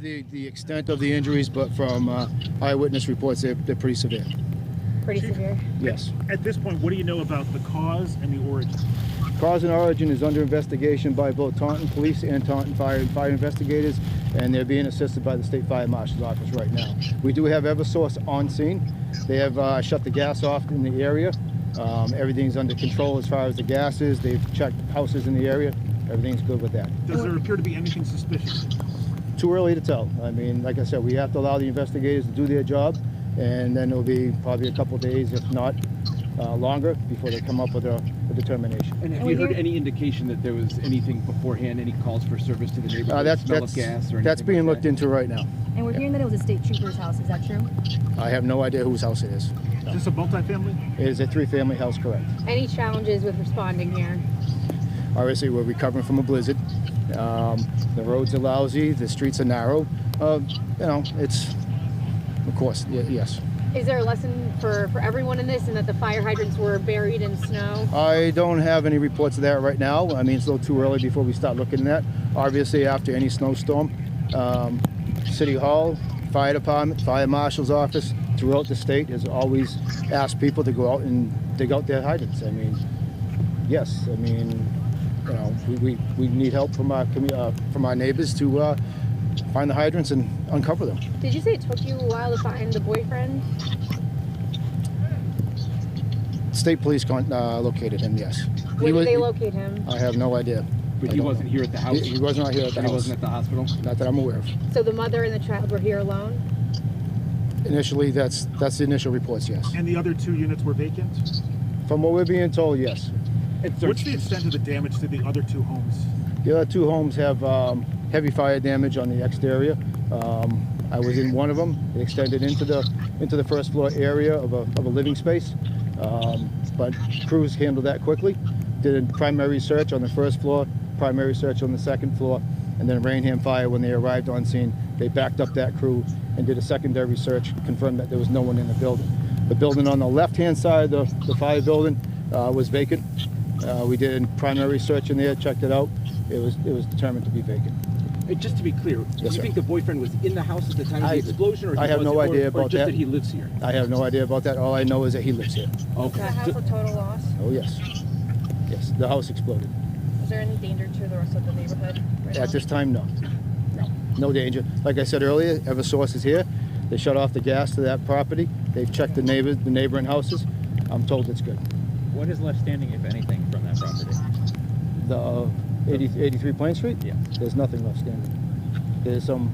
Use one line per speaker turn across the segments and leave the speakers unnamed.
The extent of the injuries, but from eyewitness reports, they're pretty severe.
Pretty severe?
Yes.
At this point, what do you know about the cause and the origin?
Cause and origin is under investigation by both Taunton Police and Taunton Fire investigators, and they're being assisted by the State Fire Marshal's Office right now. We do have Eversource on scene. They have shut the gas off in the area. Everything's under control as far as the gas is. They've checked houses in the area. Everything's good with that.
Does there appear to be anything suspicious?
Too early to tell. I mean, like I said, we have to allow the investigators to do their job, and then it'll be probably a couple days, if not longer, before they come up with a determination.
And have you heard any indication that there was anything beforehand, any calls for service to the neighborhood, smell of gas or anything?
That's being looked into right now.
And we're hearing that it was a state trooper's house. Is that true?
I have no idea whose house it is. No.
Is this a multifamily?
It is a three-family house, correct.
Any challenges with responding here?
Obviously, we're recovering from a blizzard. The roads are lousy. The streets are narrow. You know, it's, of course, yes.
Is there a lesson for everyone in this, and that the fire hydrants were buried in snow?
I don't have any reports of that right now. I mean, it's a little too early before we start looking at that. Obviously, after any snowstorm, City Hall, Fire Department, Fire Marshal's Office throughout the state has always asked people to go out and dig out their hydrants. I mean, yes. I mean, you know, we need help from our neighbors to find the hydrants and uncover them.
Did you say it took you a while to find the boyfriend?
State police located him, yes.
Where did they locate him?
I have no idea.
But he wasn't here at the house?
He was not here at the house.
He wasn't at the hospital?
Not that I'm aware of.
So the mother and the child were here alone?
Initially, that's the initial reports, yes.
And the other 2 units were vacant?
From what we're being told, yes.
What's the extent of the damage to the other 2 homes?
The other 2 homes have heavy fire damage on the exterior. I was in one of them. It extended into the first floor area of a living space, but crews handled that quickly. Did a primary search on the first floor, primary search on the second floor, and then Rainham Fire, when they arrived on scene, they backed up that crew and did a secondary search, confirmed that there was no one in the building. The building on the left-hand side of the fire building was vacant. We did a primary search in there, checked it out. It was determined to be vacant.
And just to be clear, do you think the boyfriend was in the house at the time of the explosion, or
I have no idea about
just
that.
that he lives here?
I have no idea about that. All I know is that he lives here.
Okay.
Is the house a total loss?
Oh yes, yes. The house exploded.
Is there any danger to the rest of the neighborhood right now?
At this time, no. No danger. Like I said earlier, Eversource is here. They shut off the gas to that property. They've checked the neighboring houses. I'm told it's good.
What is left standing, if anything, from that property?
The 83 Plain Street?
Yeah.
There's nothing left standing. There's some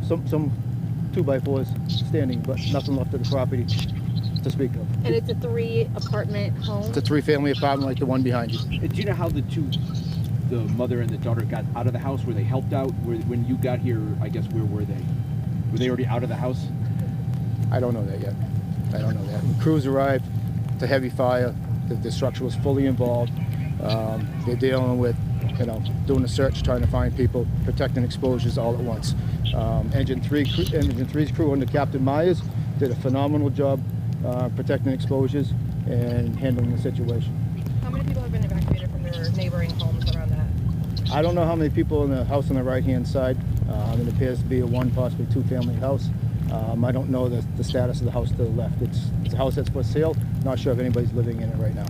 2x4s standing, but nothing left of the property to speak of.
And it's a 3-apartment home?
It's a 3-family apartment like the one behind you.
And do you know how the mother and the daughter got out of the house? Were they helped out? When you got here, I guess, where were they? Were they already out of the house?
I don't know that yet. I don't know that. When crews arrived, it's a heavy fire. The structure was fully involved. They're dealing with, you know, doing a search, trying to find people, protecting exposures all at once. Engine 3's crew under Captain Myers did a phenomenal job protecting exposures and handling the situation.
How many people have been evacuated from their neighboring homes around that?
I don't know how many people in the house on the right-hand side. It appears to be a 1, possibly 2-family house. I don't know the status of the house to the left. It's a house that's for sale. Not sure if anybody's living in it right now.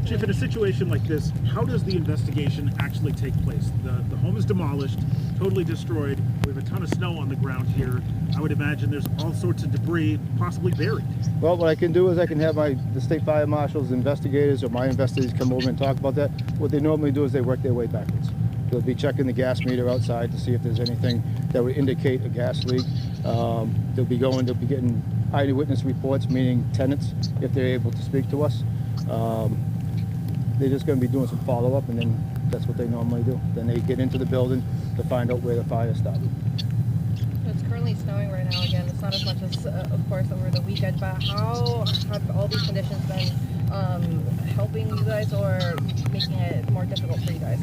Chief, in a situation like this, how does the investigation actually take place? The home is demolished, totally destroyed. We have a ton of snow on the ground here. I would imagine there's all sorts of debris possibly buried.
Well, what I can do is I can have the state fire marshals, investigators, or my investigators come over and talk about that. What they normally do is they work their way backwards. They'll be checking the gas meter outside to see if there's anything that would indicate a gas leak. They'll be getting eyewitness reports, meaning tenants, if they're able to speak to us. They're just going to be doing some follow-up, and then that's what they normally do. Then they get into the building to find out where the fire started.
It's currently snowing right now again. It's not as much as, of course, over the weekend, but how have all these conditions been helping you guys or making it more difficult for you guys?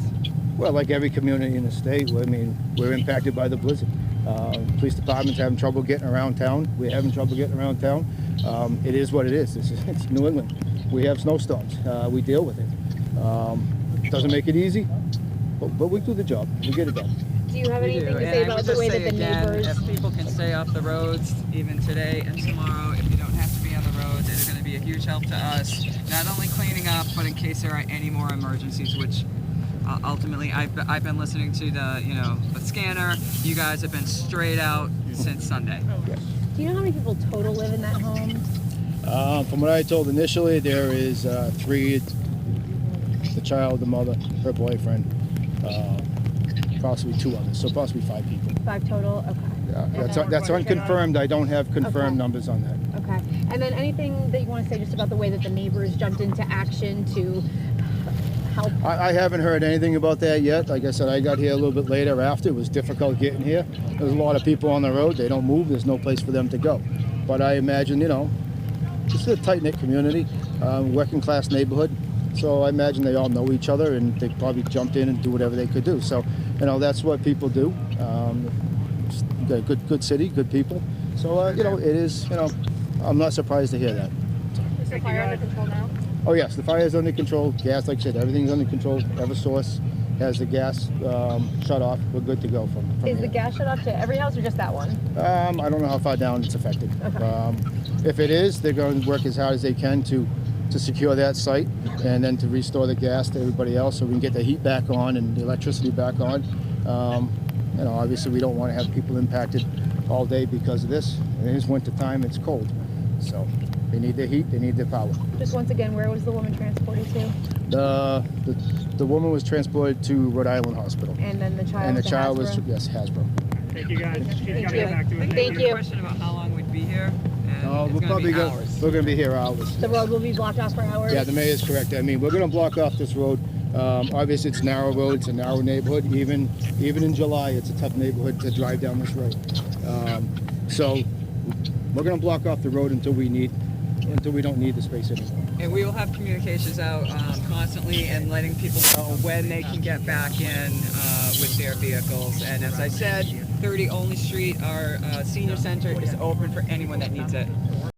Well, like every community in the state, we're impacted by the blizzard. Police department's having trouble getting around town. We're having trouble getting around town. It is what it is. It's New England. We have snowstorms. We deal with it. Doesn't make it easy, but we do the job. We get it done.
Do you have
We
anything
do.
to
And
say
I
about
would
the
just
way
say
that the
again,
neighbors?
if people can stay off the roads, even today and tomorrow, if you don't have to be on the roads, it's going to be a huge help to us. Not only cleaning up, but in case there are any more emergencies, which ultimately I've been listening to the scanner. You guys have been straight out since Sunday.
Do you know how many people total live in that home?
From what I told initially, there is 3, the child, the mother, her boyfriend, possibly 2 others, so possibly 5 people.
5 total. Okay.
That's unconfirmed. I don't have confirmed
Okay.
numbers on that.
Okay. And then anything that you want to say just about the way that the neighbors jumped into action to help?
I haven't heard anything about that yet. Like I said, I got here a little bit later after. It was difficult getting here. There's a lot of people on the road. They don't move. There's no place for them to go. But I imagine, it's a tight-knit community, working class neighborhood. So I imagine they all know each other, and they probably jumped in and do whatever they could do. So, that's what people do. You got a good city, good people. So, it is, I'm not surprised to hear that.
Is the fire under control now?
Oh yes, the fire is under control. Gas, like I said, everything's under control. Eversource has the gas shut off. We're good to go from
Is the
here.
gas shut off to every house or just that one?
I don't know how far down it's affected.
Okay.
If it is, they're going to work as hard as they can to secure that site and then to restore the gas to everybody else so we can get the heat back on and the electricity back on. Obviously we don't want to have people impacted all day because of this. It is winter time, it's cold. So they need their heat, they need their power.
Just once again, where was the woman transported to?
The woman was transported to Rhode Island Hospital.
And then the child.
And the
to
child was,
Hasbro?
yes, Hasbro.
Thank you guys. She's
Thank
gotta
you.
get back to it.
Thank
There's a
you.
question about how long we'd be here, and
Oh,
it's
we're
going to
probably
be hours.
we're going to be here hours.
The road will be blocked off for hours.
Yeah, the mayor's correct. I mean, we're going to block off this road. Obviously, it's a narrow road. It's a narrow neighborhood. Even in July, it's a tough neighborhood to drive down this road. So we're going to block off the road until we don't need the space anymore.
And we will have communications out constantly and letting people know when they can get back in with their vehicles. And as I said, 30 Olney Street, our senior center, is open for anyone that needs it.